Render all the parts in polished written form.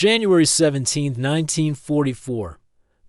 January 17, 1944.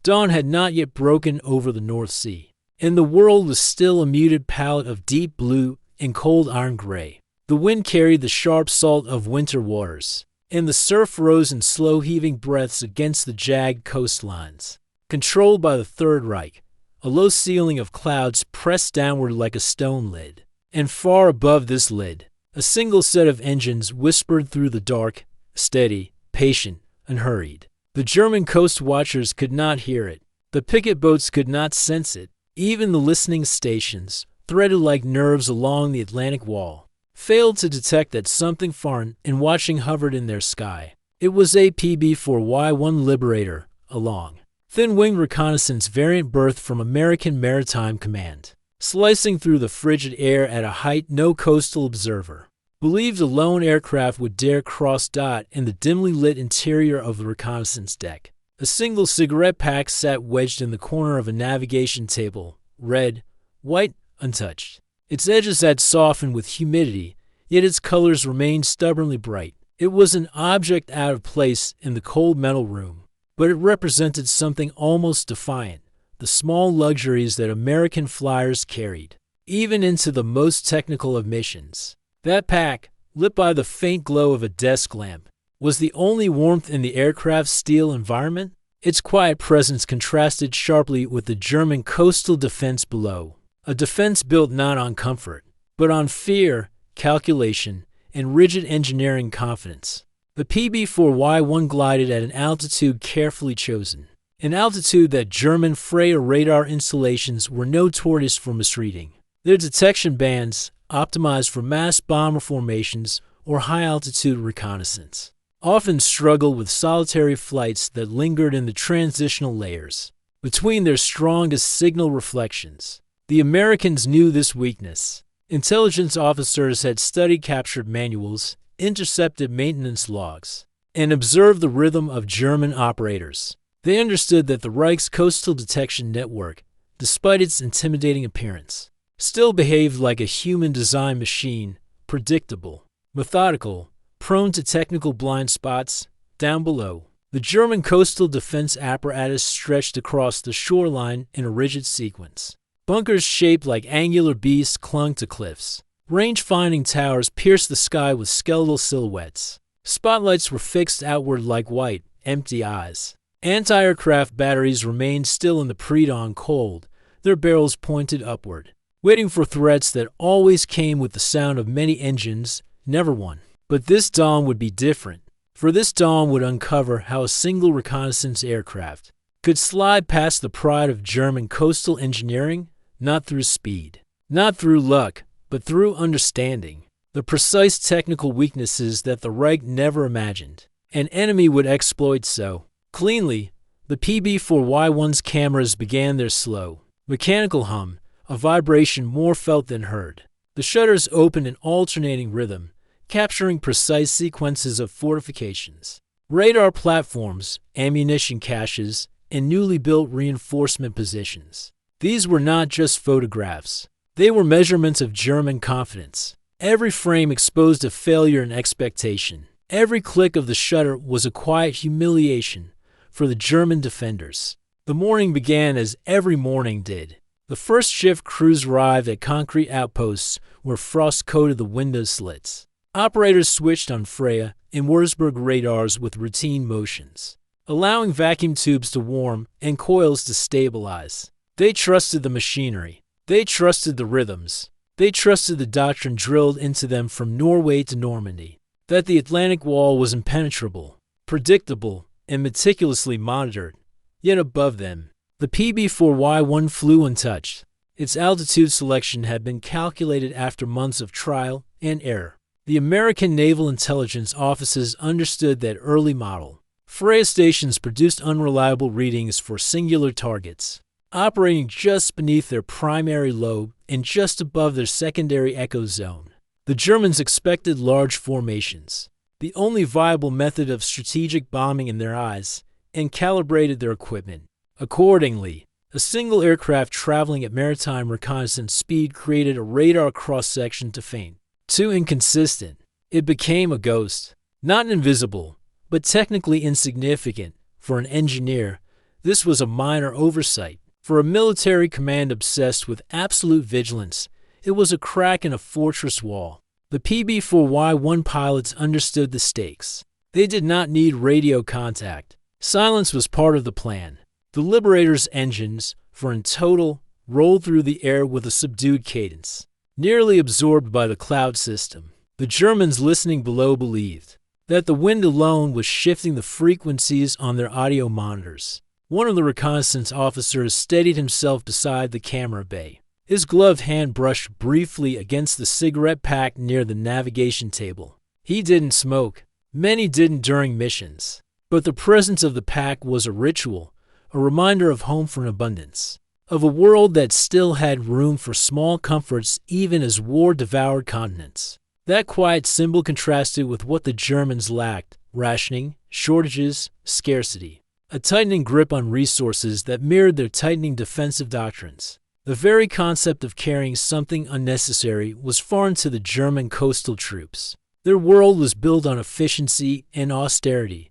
Dawn had not yet broken over the North Sea, and the world was still a muted palette of deep blue and cold iron gray. The wind carried the sharp salt of winter waters, and the surf rose in slow heaving breaths against the jagged coastlines. Controlled by the Third Reich, a low ceiling of clouds pressed downward like a stone lid, and far above this lid, a single set of engines whispered through the dark, steady, patient, unhurried. The German coast watchers could not hear it. The picket boats could not sense it. Even the listening stations, threaded like nerves along the Atlantic wall, failed to detect that something foreign and watching hovered in their sky. It was a PB4Y-1 Liberator, a long, thin-winged reconnaissance variant berthed from American Maritime Command, slicing through the frigid air at a height no coastal observer believed a lone aircraft would dare cross. In the dimly lit interior of the reconnaissance deck, a single cigarette pack sat wedged in the corner of a navigation table, red, white, untouched. Its edges had softened with humidity, yet its colors remained stubbornly bright. It was an object out of place in the cold metal room, but it represented something almost defiant, the small luxuries that American flyers carried, even into the most technical of missions. That pack, lit by the faint glow of a desk lamp, was the only warmth in the aircraft's steel environment. Its quiet presence contrasted sharply with the German coastal defense below, a defense built not on comfort, but on fear, calculation, and rigid engineering confidence. The PB4Y-1 glided at an altitude carefully chosen, an altitude that German Freya radar installations were notorious for misreading. Their detection bands, optimized for mass bomber formations or high-altitude reconnaissance, often struggled with solitary flights that lingered in the transitional layers between their strongest signal reflections. The Americans knew this weakness. Intelligence officers had studied captured manuals, intercepted maintenance logs, and observed the rhythm of German operators. They understood that the Reich's coastal detection network, despite its intimidating appearance, still behaved like a human-designed machine, predictable, methodical, prone to technical blind spots. Down below, the German coastal defense apparatus stretched across the shoreline in a rigid sequence. Bunkers shaped like angular beasts clung to cliffs. Range-finding towers pierced the sky with skeletal silhouettes. Spotlights were fixed outward like white, empty eyes. Anti-aircraft batteries remained still in the pre-dawn cold, their barrels pointed upward, waiting for threats that always came with the sound of many engines, never one. But this dawn would be different, for this dawn would uncover how a single reconnaissance aircraft could slide past the pride of German coastal engineering, not through speed, not through luck, but through understanding. The precise technical weaknesses that the Reich never imagined an enemy would exploit so cleanly. The PB4Y-1's cameras began their slow, mechanical hum, a vibration more felt than heard. The shutters opened in alternating rhythm, capturing precise sequences of fortifications, radar platforms, ammunition caches, and newly built reinforcement positions. These were not just photographs. They were measurements of German confidence. Every frame exposed a failure and expectation. Every click of the shutter was a quiet humiliation for the German defenders. The morning began as every morning did. The first shift crews arrived at concrete outposts where frost coated the window slits. Operators switched on Freya and Wurzburg radars with routine motions, allowing vacuum tubes to warm and coils to stabilize. They trusted the machinery. They trusted the rhythms. They trusted the doctrine drilled into them from Norway to Normandy, that the Atlantic wall was impenetrable, predictable, and meticulously monitored. Yet above them, the PB4Y-1 flew untouched. Its altitude selection had been calculated after months of trial and error. The American Naval Intelligence Offices understood that early model Freya stations produced unreliable readings for singular targets, operating just beneath their primary lobe and just above their secondary echo zone. The Germans expected large formations, the only viable method of strategic bombing in their eyes, and calibrated their equipment. Accordingly, a single aircraft traveling at maritime reconnaissance speed created a radar cross-section to faint. Too inconsistent, it became a ghost. Not invisible, but technically insignificant. For an engineer, this was a minor oversight. For a military command obsessed with absolute vigilance, it was a crack in a fortress wall. The PB4Y-1 pilots understood the stakes. They did not need radio contact. Silence was part of the plan. The Liberator's engines, for in total, rolled through the air with a subdued cadence, nearly absorbed by the cloud system. The Germans listening below believed that the wind alone was shifting the frequencies on their audio monitors. One of the reconnaissance officers steadied himself beside the camera bay. His gloved hand brushed briefly against the cigarette pack near the navigation table. He didn't smoke. Many didn't during missions. But the presence of the pack was a ritual, a reminder of home for an abundance, of a world that still had room for small comforts even as war devoured continents. That quiet symbol contrasted with what the Germans lacked: rationing, shortages, scarcity, a tightening grip on resources that mirrored their tightening defensive doctrines. The very concept of carrying something unnecessary was foreign to the German coastal troops. Their world was built on efficiency and austerity.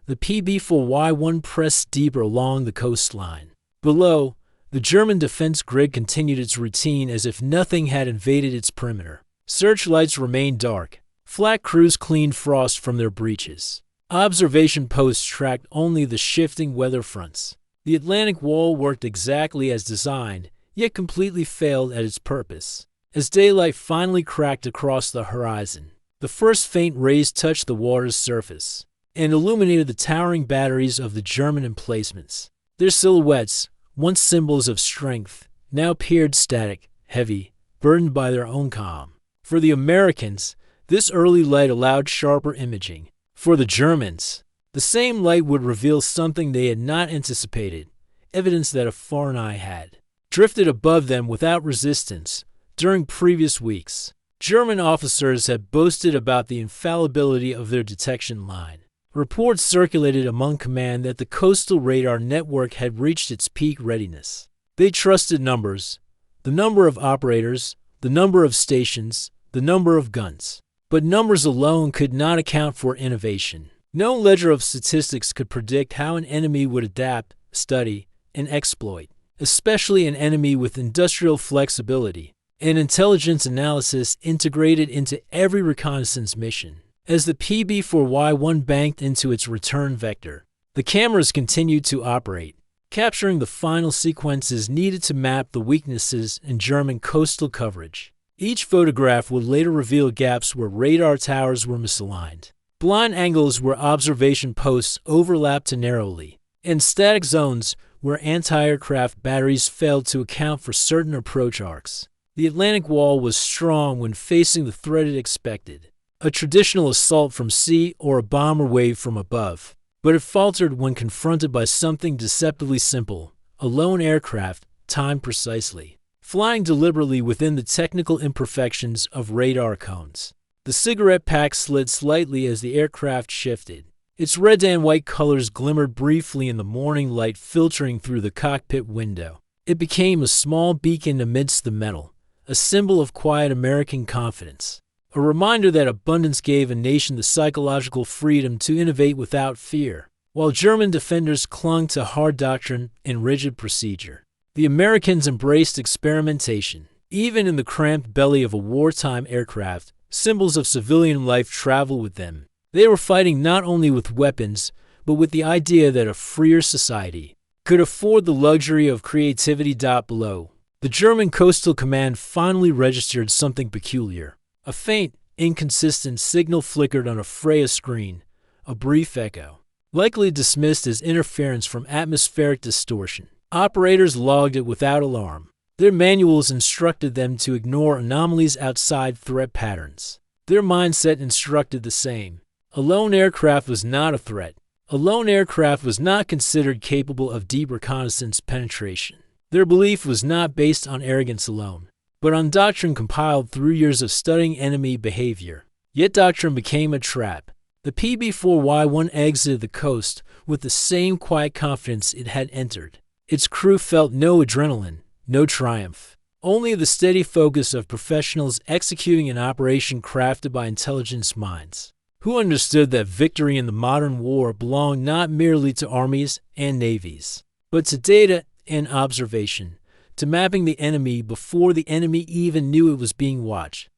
The PB4Y-1 pressed deeper along the coastline. Below, the German defense grid continued its routine as if nothing had invaded its perimeter. Searchlights remained dark. Flak crews cleaned frost from their breeches. Observation posts tracked only the shifting weather fronts. The Atlantic Wall worked exactly as designed, yet completely failed at its purpose. As daylight finally cracked across the horizon, the first faint rays touched the water's surface and illuminated the towering batteries of the German emplacements. Their silhouettes, once symbols of strength, now appeared static, heavy, burdened by their own calm. For the Americans, this early light allowed sharper imaging. For the Germans, the same light would reveal something they had not anticipated, evidence that a foreign eye had drifted above them without resistance. During previous weeks, German officers had boasted about the infallibility of their detection line. Reports circulated among command that the coastal radar network had reached its peak readiness. They trusted numbers, the number of operators, the number of stations, the number of guns. But numbers alone could not account for innovation. No ledger of statistics could predict how an enemy would adapt, study, and exploit, especially an enemy with industrial flexibility and intelligence analysis integrated into every reconnaissance mission. As the PB4Y-1 banked into its return vector, the cameras continued to operate, capturing the final sequences needed to map the weaknesses in German coastal coverage. Each photograph would later reveal gaps where radar towers were misaligned, blind angles where observation posts overlapped too narrowly, and static zones where anti-aircraft batteries failed to account for certain approach arcs. The Atlantic Wall was strong when facing the threat it expected, a traditional assault from sea or a bomber wave from above, but it faltered when confronted by something deceptively simple: a lone aircraft, timed precisely, flying deliberately within the technical imperfections of radar cones. The cigarette pack slid slightly as the aircraft shifted. Its red and white colors glimmered briefly in the morning light filtering through the cockpit window. It became a small beacon amidst the metal, a symbol of quiet American confidence, a reminder that abundance gave a nation the psychological freedom to innovate without fear. While German defenders clung to hard doctrine and rigid procedure, the Americans embraced experimentation. Even in the cramped belly of a wartime aircraft, symbols of civilian life traveled with them. They were fighting not only with weapons, but with the idea that a freer society could afford the luxury of creativity. Below, the German Coastal Command finally registered something peculiar. A faint, inconsistent signal flickered on a Freya screen, a brief echo, likely dismissed as interference from atmospheric distortion. Operators logged it without alarm. Their manuals instructed them to ignore anomalies outside threat patterns. Their mindset instructed the same. A lone aircraft was not a threat. A lone aircraft was not considered capable of deep reconnaissance penetration. Their belief was not based on arrogance alone, but on doctrine compiled through years of studying enemy behavior. Yet doctrine became a trap. The PB4Y-1 exited the coast with the same quiet confidence it had entered. Its crew felt no adrenaline, no triumph, only the steady focus of professionals executing an operation crafted by intelligence minds, who understood that victory in the modern war belonged not merely to armies and navies, but to data and observation, to mapping the enemy before the enemy even knew it was being watched.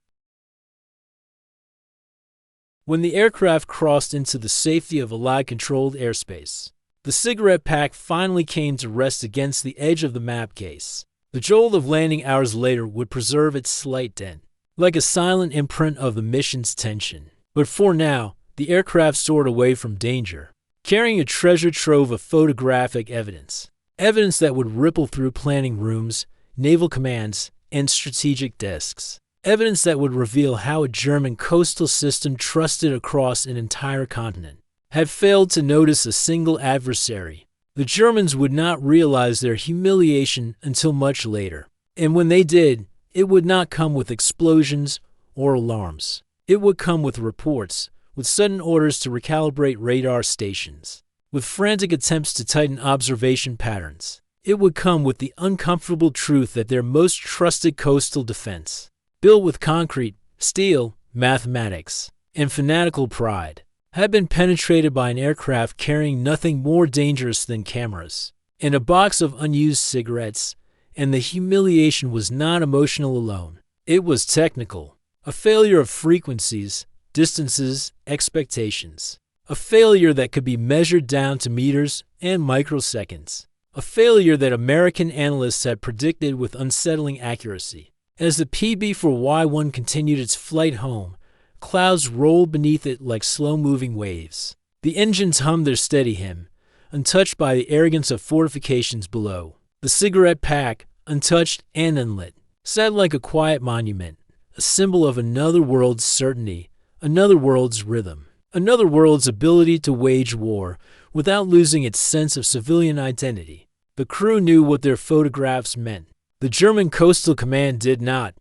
When the aircraft crossed into the safety of Allied-controlled airspace, the cigarette pack finally came to rest against the edge of the map case. The jolt of landing hours later would preserve its slight dent, like a silent imprint of the mission's tension. But for now, the aircraft soared away from danger, carrying a treasure trove of photographic evidence. Evidence that would ripple through planning rooms, naval commands, and strategic desks. Evidence that would reveal how a German coastal system trusted across an entire continent had failed to notice a single adversary. The Germans would not realize their humiliation until much later. And when they did, it would not come with explosions or alarms. It would come with reports, with sudden orders to recalibrate radar stations, with frantic attempts to tighten observation patterns. It would come with the uncomfortable truth that their most trusted coastal defense, built with concrete, steel, mathematics, and fanatical pride, had been penetrated by an aircraft carrying nothing more dangerous than cameras and a box of unused cigarettes, and the humiliation was not emotional alone. It was technical. A failure of frequencies, distances, expectations. A failure that could be measured down to meters and microseconds. A failure that American analysts had predicted with unsettling accuracy. As the PB4Y-1 continued its flight home, clouds rolled beneath it like slow-moving waves. The engines hummed their steady hymn, untouched by the arrogance of fortifications below. The cigarette pack, untouched and unlit, sat like a quiet monument, a symbol of another world's certainty, another world's rhythm, another world's ability to wage war without losing its sense of civilian identity. The crew knew what their photographs meant. The German Coastal Command did not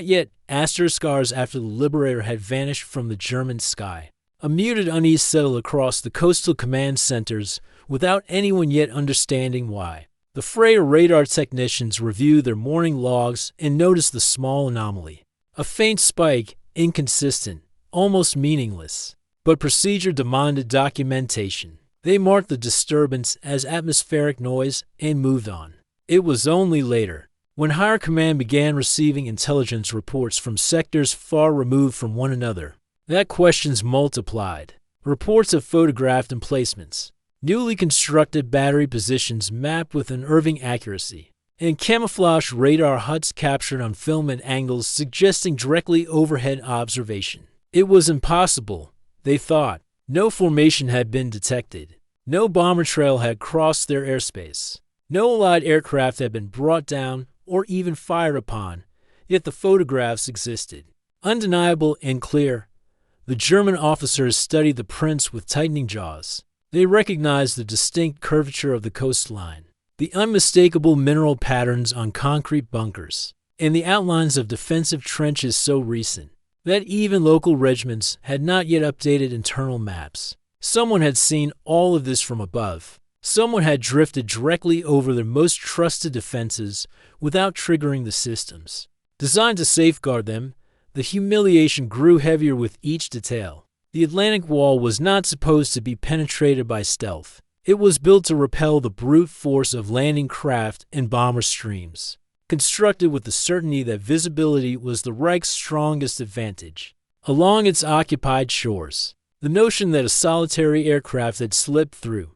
yet, scars after the Liberator had vanished from the German sky. A muted unease settled across the Coastal Command centers without anyone yet understanding why. The Freya radar technicians reviewed their morning logs and noticed the small anomaly. A faint spike, inconsistent, almost meaningless. But procedure demanded documentation. They marked the disturbance as atmospheric noise and moved on. It was only later, when higher command began receiving intelligence reports from sectors far removed from one another, that questions multiplied. Reports of photographed emplacements, newly constructed battery positions mapped with unnerving accuracy, and camouflage radar huts captured on film at angles suggesting directly overhead observation. It was impossible, they thought. No formation had been detected. No bomber trail had crossed their airspace. No Allied aircraft had been brought down or even fired upon, yet the photographs existed. Undeniable and clear, the German officers studied the prints with tightening jaws. They recognized the distinct curvature of the coastline, the unmistakable mineral patterns on concrete bunkers, and the outlines of defensive trenches so recent that even local regiments had not yet updated internal maps. Someone had seen all of this from above. Someone had drifted directly over their most trusted defenses without triggering the systems. Designed to safeguard them, the humiliation grew heavier with each detail. The Atlantic Wall was not supposed to be penetrated by stealth. It was built to repel the brute force of landing craft and bomber streams, constructed with the certainty that visibility was the Reich's strongest advantage. Along its occupied shores, the notion that a solitary aircraft had slipped through,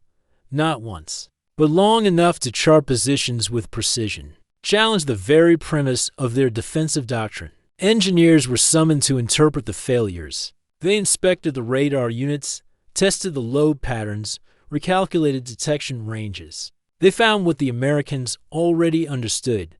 not once, but long enough to chart positions with precision, challenged the very premise of their defensive doctrine. Engineers were summoned to interpret the failures. They inspected the radar units, tested the load patterns, recalculated detection ranges. They found what the Americans already understood.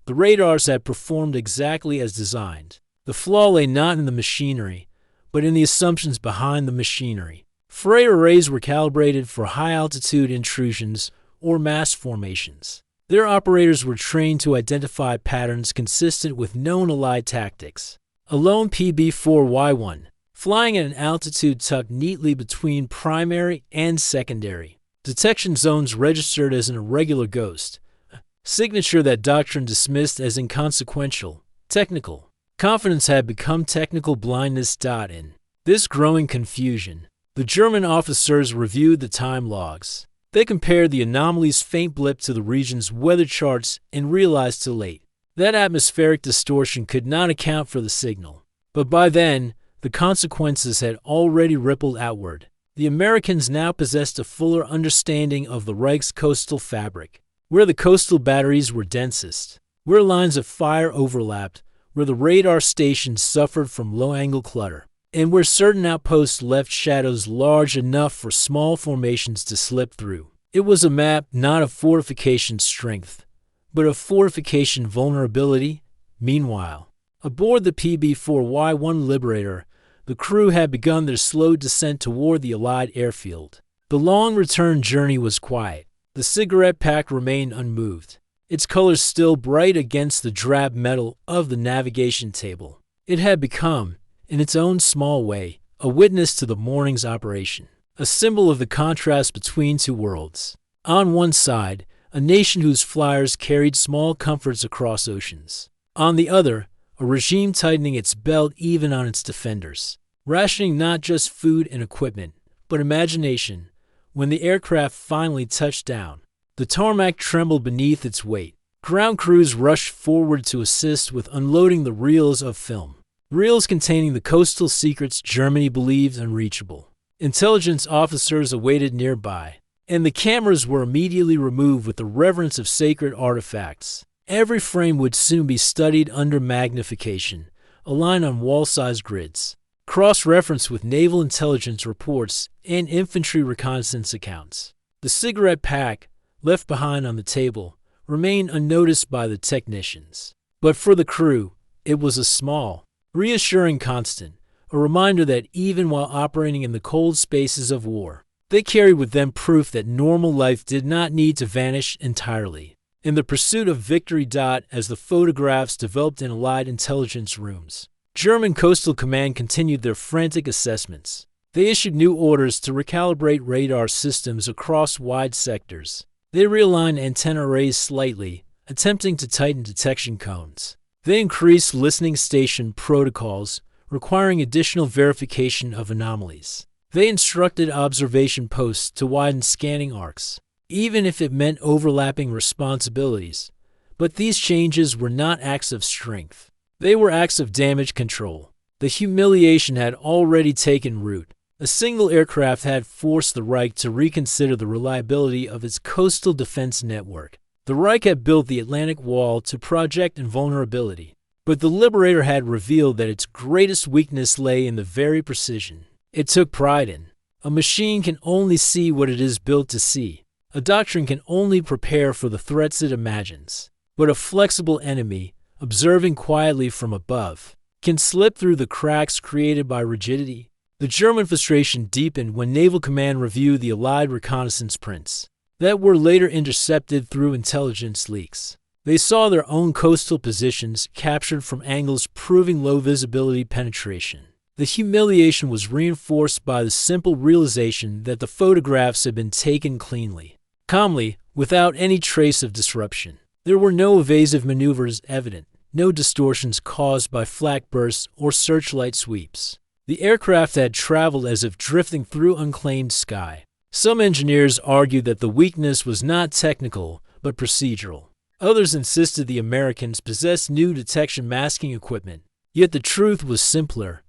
The radars had performed exactly as designed. The flaw lay not in the machinery, but in the assumptions behind the machinery. Freya arrays were calibrated for high-altitude intrusions or mass formations. Their operators were trained to identify patterns consistent with known Allied tactics. A lone PB4Y-1, flying at an altitude tucked neatly between primary and secondary. Detection zones registered as an irregular ghost, a signature that doctrine dismissed as inconsequential. Technical confidence had become technical blindness. In This growing confusion. The German officers reviewed the time logs. They compared the anomaly's faint blip to the region's weather charts and realized too late that atmospheric distortion could not account for the signal. But by then, the consequences had already rippled outward. The Americans now possessed a fuller understanding of the Reich's coastal fabric, where the coastal batteries were densest, where lines of fire overlapped, where the radar stations suffered from low-angle clutter, and where certain outposts left shadows large enough for small formations to slip through. It was a map not of fortification strength, but of fortification vulnerability. Meanwhile, aboard the PB4Y-1 Liberator, the crew had begun their slow descent toward the Allied airfield. The long return journey was quiet. The cigarette pack remained unmoved, its colors still bright against the drab metal of the navigation table. It had become, in its own small way, a witness to the morning's operation, a symbol of the contrast between two worlds. On one side, a nation whose flyers carried small comforts across oceans. On the other, a regime tightening its belt even on its defenders, rationing not just food and equipment, but imagination. When the aircraft finally touched down, the tarmac trembled beneath its weight. Ground crews rushed forward to assist with unloading the reels of film, reels containing the coastal secrets Germany believed unreachable. Intelligence officers awaited nearby, and the cameras were immediately removed with the reverence of sacred artifacts. Every frame would soon be studied under magnification, aligned on wall-size grids, cross-referenced with naval intelligence reports and infantry reconnaissance accounts. The cigarette pack, left behind on the table, remained unnoticed by the technicians. But for the crew, it was a small, reassuring constant, a reminder that even while operating in the cold spaces of war, they carried with them proof that normal life did not need to vanish entirely. In the pursuit of victory. As the photographs developed in Allied intelligence rooms, German Coastal Command continued their frantic assessments. They issued new orders to recalibrate radar systems across wide sectors. They realigned antenna arrays slightly, attempting to tighten detection cones. They increased listening station protocols, requiring additional verification of anomalies. They instructed observation posts to widen scanning arcs, even if it meant overlapping responsibilities. But these changes were not acts of strength. They were acts of damage control. The humiliation had already taken root. A single aircraft had forced the Reich to reconsider the reliability of its coastal defense network. The Reich had built the Atlantic Wall to project invulnerability, but the Liberator had revealed that its greatest weakness lay in the very precision it took pride in. A machine can only see what it is built to see. A doctrine can only prepare for the threats it imagines. But a flexible enemy, observing quietly from above, can slip through the cracks created by rigidity. The German frustration deepened when Naval Command reviewed the Allied reconnaissance prints that were later intercepted through intelligence leaks. They saw their own coastal positions captured from angles proving low visibility penetration. The humiliation was reinforced by the simple realization that the photographs had been taken cleanly, calmly, without any trace of disruption. There were no evasive maneuvers evident, no distortions caused by flak bursts or searchlight sweeps. The aircraft had traveled as if drifting through unclaimed sky. Some engineers argued that the weakness was not technical, but procedural. Others insisted the Americans possessed new detection masking equipment. Yet the truth was simpler.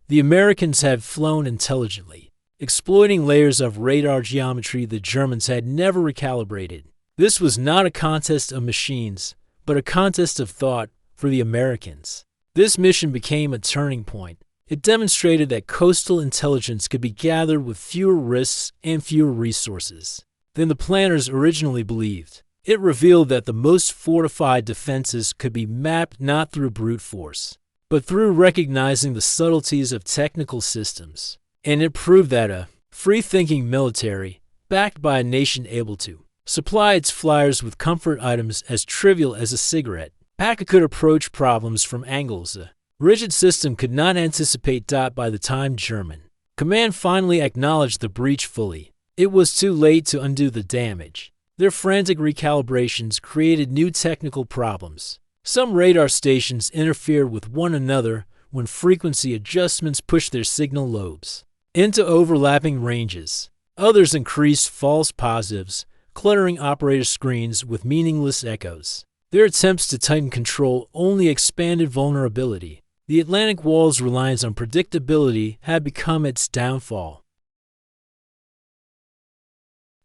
The Americans had flown intelligently, exploiting layers of radar geometry the Germans had never recalibrated. This was not a contest of machines, but a contest of thought for the Americans. This mission became a turning point. It demonstrated that coastal intelligence could be gathered with fewer risks and fewer resources than the planners originally believed. It revealed that the most fortified defenses could be mapped not through brute force, but through recognizing the subtleties of technical systems. And it proved that a free-thinking military, backed by a nation able to supply its flyers with comfort items as trivial as a cigarette pack, could approach problems from angles a rigid system could not anticipate. By the time German command finally acknowledged the breach fully, it was too late to undo the damage. Their frantic recalibrations created new technical problems. Some radar stations interfered with one another, when frequency adjustments pushed their signal lobes into overlapping ranges. Others increased false positives, cluttering operator screens with meaningless echoes. Their attempts to tighten control only expanded vulnerability. The Atlantic Wall's reliance on predictability had become its downfall.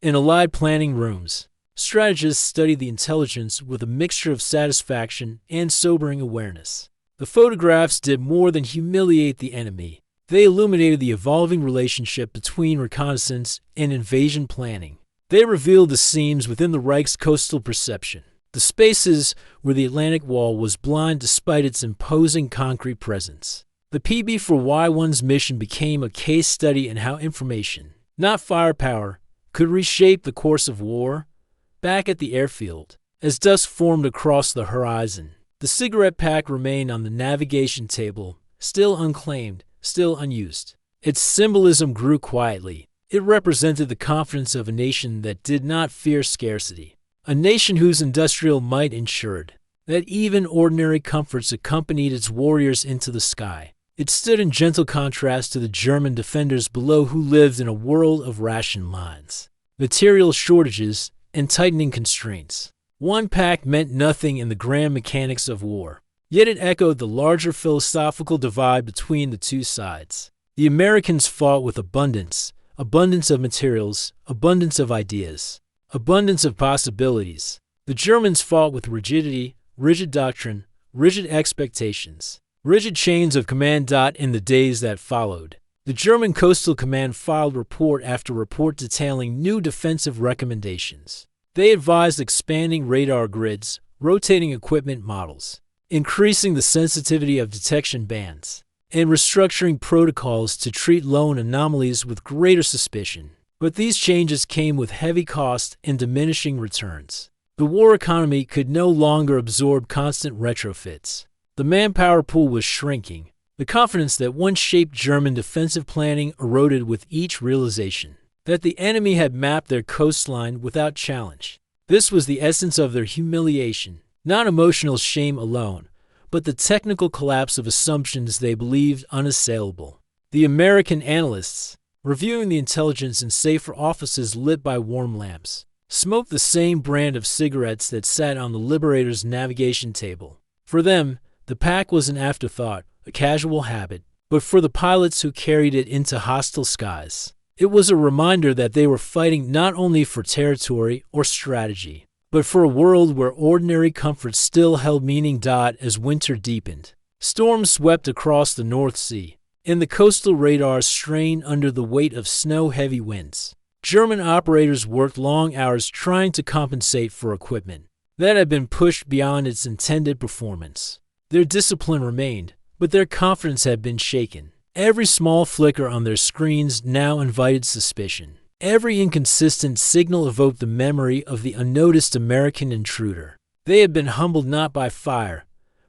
In Allied planning rooms, strategists studied the intelligence with a mixture of satisfaction and sobering awareness. The photographs did more than humiliate the enemy. They illuminated the evolving relationship between reconnaissance and invasion planning. They revealed the seams within the Reich's coastal perception, the spaces where the Atlantic Wall was blind despite its imposing concrete presence. The PB4Y-1's mission became a case study in how information, not firepower, could reshape the course of war. Back at the airfield, as dusk formed across the horizon, the cigarette pack remained on the navigation table, still unclaimed, still unused. Its symbolism grew quietly. It represented the confidence of a nation that did not fear scarcity, a nation whose industrial might ensured that even ordinary comforts accompanied its warriors into the sky. It stood in gentle contrast to the German defenders below who lived in a world of ration lines, material shortages, and tightening constraints. One pack meant nothing in the grand mechanics of war, yet it echoed the larger philosophical divide between the two sides. The Americans fought with abundance of materials, abundance of ideas, abundance of possibilities. The Germans fought with rigidity, rigid doctrine, rigid expectations, rigid chains of command. In the days that followed, the German Coastal Command filed report after report detailing new defensive recommendations. They advised expanding radar grids, rotating equipment models, increasing the sensitivity of detection bands, and restructuring protocols to treat lone anomalies with greater suspicion. But these changes came with heavy cost and diminishing returns. The war economy could no longer absorb constant retrofits. The manpower pool was shrinking. The confidence that once shaped German defensive planning eroded with each realization that the enemy had mapped their coastline without challenge. This was the essence of their humiliation, not emotional shame alone, but the technical collapse of assumptions they believed unassailable. The American analysts, reviewing the intelligence in safer offices lit by warm lamps, smoked the same brand of cigarettes that sat on the Liberator's navigation table. For them, the pack was an afterthought, a casual habit, but for the pilots who carried it into hostile skies, it was a reminder that they were fighting not only for territory or strategy, but for a world where ordinary comfort still held meaning. As winter deepened, storms swept across the North Sea, and the coastal radars strained under the weight of snow-heavy winds. German operators worked long hours trying to compensate for equipment that had been pushed beyond its intended performance. Their discipline remained, but their confidence had been shaken. Every small flicker on their screens now invited suspicion. Every inconsistent signal evoked the memory of the unnoticed American intruder. They had been humbled not by fire,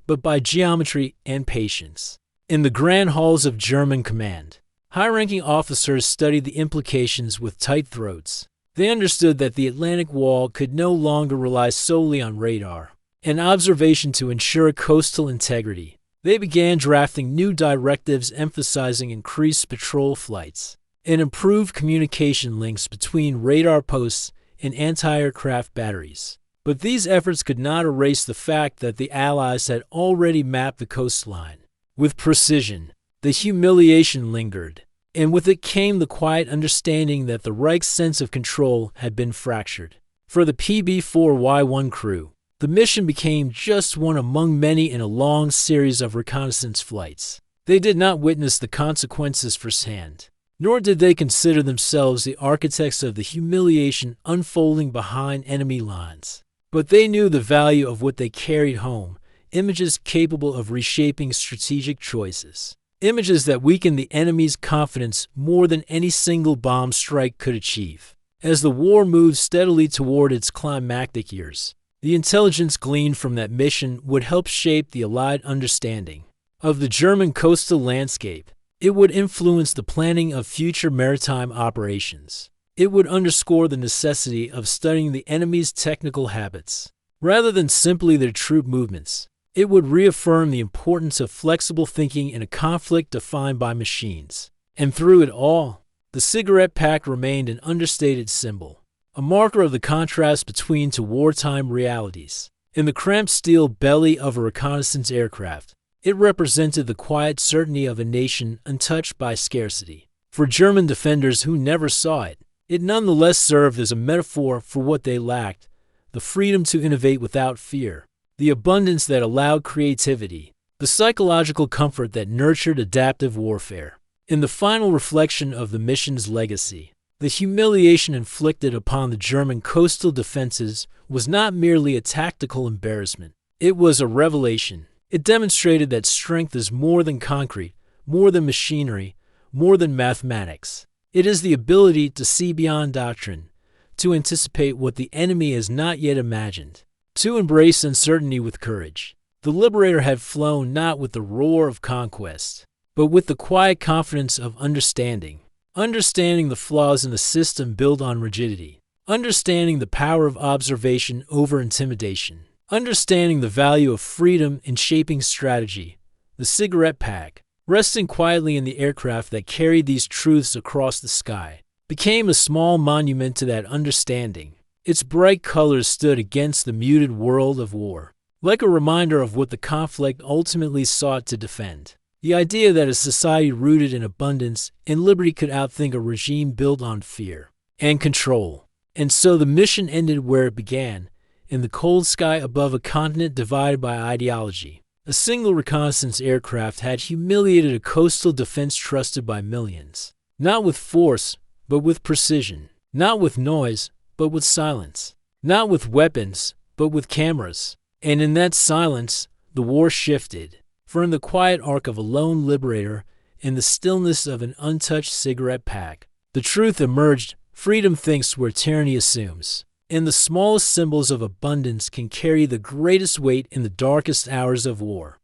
but by geometry and patience. In the grand halls of German command, high-ranking officers studied the implications with tight throats. They understood that the Atlantic Wall could no longer rely solely on radar and observation to ensure coastal integrity. They began drafting new directives emphasizing increased patrol flights and improved communication links between radar posts and anti-aircraft batteries. But these efforts could not erase the fact that the Allies had already mapped the coastline with precision. The humiliation lingered, and with it came the quiet understanding that the Reich's sense of control had been fractured. For the PB4Y-1 crew, the mission became just one among many in a long series of reconnaissance flights. They did not witness the consequences firsthand, nor did they consider themselves the architects of the humiliation unfolding behind enemy lines. But they knew the value of what they carried home, images capable of reshaping strategic choices, images that weakened the enemy's confidence more than any single bomb strike could achieve. As the war moved steadily toward its climactic years, the intelligence gleaned from that mission would help shape the Allied understanding of the German coastal landscape. It would influence the planning of future maritime operations. It would underscore the necessity of studying the enemy's technical habits, rather than simply their troop movements. It would reaffirm the importance of flexible thinking in a conflict defined by machines. And through it all, the cigarette pack remained an understated symbol, a marker of the contrast between two wartime realities. In the cramped steel belly of a reconnaissance aircraft, it represented the quiet certainty of a nation untouched by scarcity. For German defenders who never saw it, it nonetheless served as a metaphor for what they lacked: the freedom to innovate without fear, the abundance that allowed creativity, the psychological comfort that nurtured adaptive warfare. In the final reflection of the mission's legacy, the humiliation inflicted upon the German coastal defenses was not merely a tactical embarrassment. It was a revelation. It demonstrated that strength is more than concrete, more than machinery, more than mathematics. It is the ability to see beyond doctrine, to anticipate what the enemy has not yet imagined, to embrace uncertainty with courage. The Liberator had flown not with the roar of conquest, but with the quiet confidence of understanding the flaws in the system built on rigidity, understanding the power of observation over intimidation, understanding the value of freedom in shaping strategy. The cigarette pack, resting quietly in the aircraft that carried these truths across the sky, became a small monument to that understanding. Its bright colors stood against the muted world of war, like a reminder of what the conflict ultimately sought to defend. The idea that a society rooted in abundance and liberty could outthink a regime built on fear and control. And so the mission ended where it began, in the cold sky above a continent divided by ideology. A single reconnaissance aircraft had humiliated a coastal defense trusted by millions. Not with force, but with precision. Not with noise, but with silence. Not with weapons, but with cameras. And in that silence, the war shifted. For in the quiet arc of a lone liberator, in the stillness of an untouched cigarette pack, the truth emerged: freedom thinks where tyranny assumes. And the smallest symbols of abundance can carry the greatest weight in the darkest hours of war.